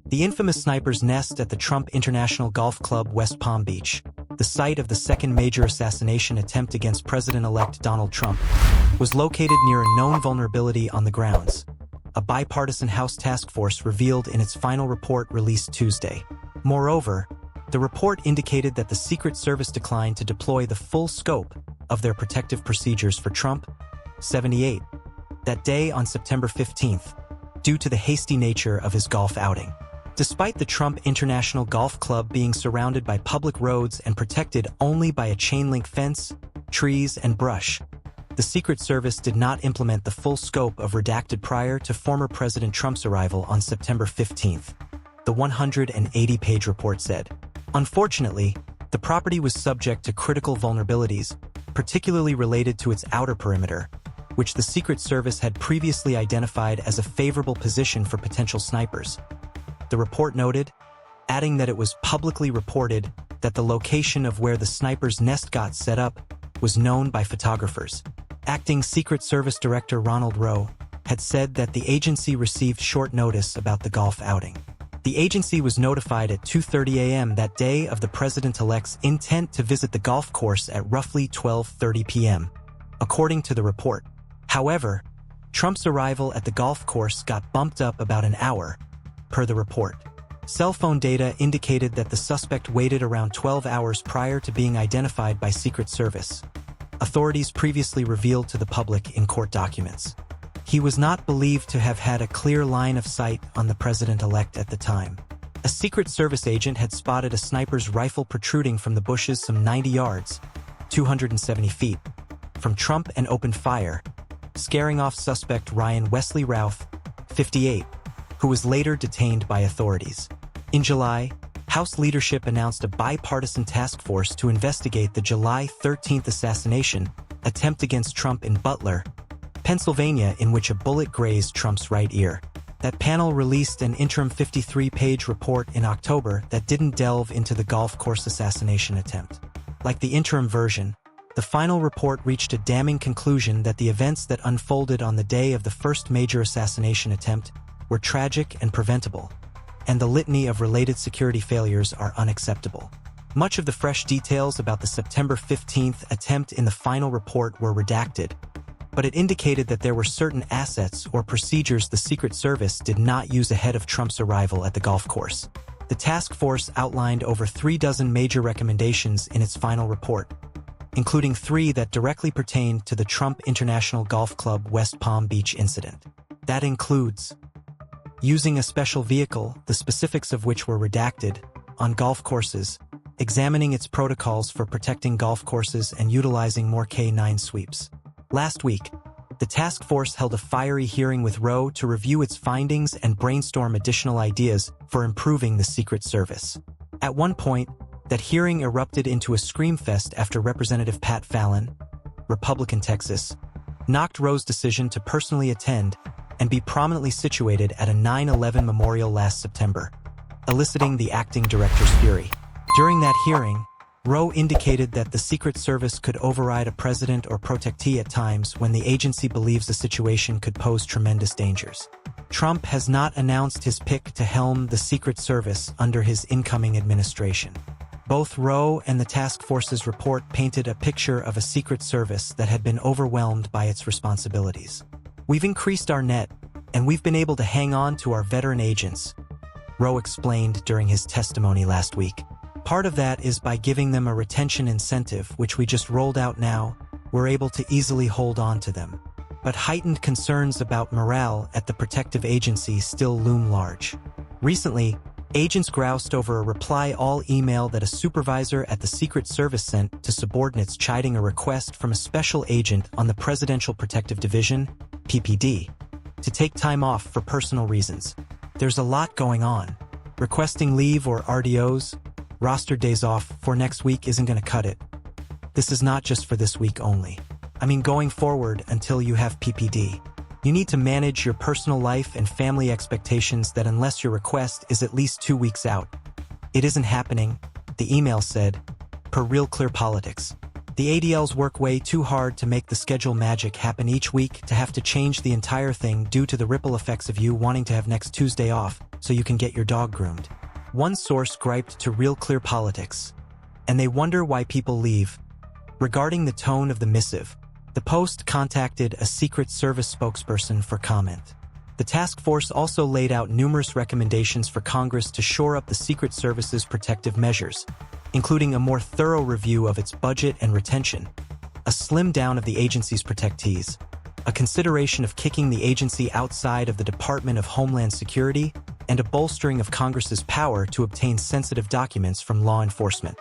The infamous sniper's nest at the Trump International Golf Club, West Palm Beach, the site of the second major assassination attempt against President-elect Donald Trump, was located near a known vulnerability on the grounds, a bipartisan House task force revealed in its final report released Tuesday. Moreover, the report indicated that the Secret Service declined to deploy the full scope of their protective procedures for Trump, 78, that day on September 15th, due to the hasty nature of his golf outing. Despite the Trump International Golf Club being surrounded by public roads and protected only by a chain-link fence, trees, and brush, the Secret Service did not implement the full scope of redacted prior to former President Trump's arrival on September 15th, the 180-page report said. Unfortunately, the property was subject to critical vulnerabilities, particularly related to its outer perimeter, which the Secret Service had previously identified as a favorable position for potential snipers. The report noted, adding that it was publicly reported that the location of where the sniper's nest got set up was known by photographers. Acting Secret Service Director Ronald Rowe had said that the agency received short notice about the golf outing. The agency was notified at 2:30 a.m. that day of the president-elect's intent to visit the golf course at roughly 12:30 p.m., according to the report. However, Trump's arrival at the golf course got bumped up about an hour, per the report. Cell phone data indicated that the suspect waited around 12 hours prior to being identified by Secret Service, authorities previously revealed to the public in court documents. He was not believed to have had a clear line of sight on the president-elect at the time. A Secret Service agent had spotted a sniper's rifle protruding from the bushes some 90 yards, 270 feet, from Trump and opened fire, scaring off suspect Ryan Wesley Routh, 58, who was later detained by authorities. In July, House leadership announced a bipartisan task force to investigate the July 13th assassination attempt against Trump in Butler, Pennsylvania, in which a bullet grazed Trump's right ear. That panel released an interim 53-page report in October that didn't delve into the golf course assassination attempt. Like the interim version, the final report reached a damning conclusion that the events that unfolded on the day of the first major assassination attempt were tragic and preventable, and the litany of related security failures are unacceptable. Much of the fresh details about the September 15th attempt in the final report were redacted, but it indicated that there were certain assets or procedures the Secret Service did not use ahead of Trump's arrival at the golf course. The task force outlined over 36 major recommendations in its final report, including 3 that directly pertained to the Trump International Golf Club West Palm Beach incident. That includes using a special vehicle, the specifics of which were redacted, on golf courses, examining its protocols for protecting golf courses, and utilizing more K-9 sweeps. Last week, the task force held a fiery hearing with Rowe to review its findings and brainstorm additional ideas for improving the Secret Service. At one point, that hearing erupted into a screamfest after Representative Pat Fallon, Republican Texas, knocked Rowe's decision to personally attend and be prominently situated at a 9/11 memorial last September, eliciting the acting director's fury. During that hearing, Rowe indicated that the Secret Service could override a president or protectee at times when the agency believes the situation could pose tremendous dangers. Trump has not announced his pick to helm the Secret Service under his incoming administration. Both Rowe and the task force's report painted a picture of a Secret Service that had been overwhelmed by its responsibilities. "We've increased our net, and we've been able to hang on to our veteran agents," Rowe explained during his testimony last week. "Part of that is by giving them a retention incentive, which we just rolled out now. We're able to easily hold on to them. But heightened concerns about morale at the protective agency still loom large." Recently, agents groused over a reply-all email that a supervisor at the Secret Service sent to subordinates chiding a request from a special agent on the Presidential Protective Division, PPD, to take time off for personal reasons. "There's a lot going on. Requesting leave or RDOs, roster days off, for next week isn't going to cut it. This is not just for this week only. I mean going forward until you have PPD. You need to manage your personal life and family expectations that unless your request is at least 2 weeks out. It isn't happening," the email said, per Real Clear Politics. "The ADLs work way too hard to make the schedule magic happen each week to have to change the entire thing due to the ripple effects of you wanting to have next Tuesday off, so you can get your dog groomed. One source griped to Real Clear Politics, and they wonder why people leave. Regarding the tone of the missive, the Post contacted a Secret Service spokesperson for comment. The task force also laid out numerous recommendations for Congress to shore up the Secret Service's protective measures, including a more thorough review of its budget and retention, a slim down of the agency's protectees, a consideration of kicking the agency outside of the Department of Homeland Security, and a bolstering of Congress's power to obtain sensitive documents from law enforcement.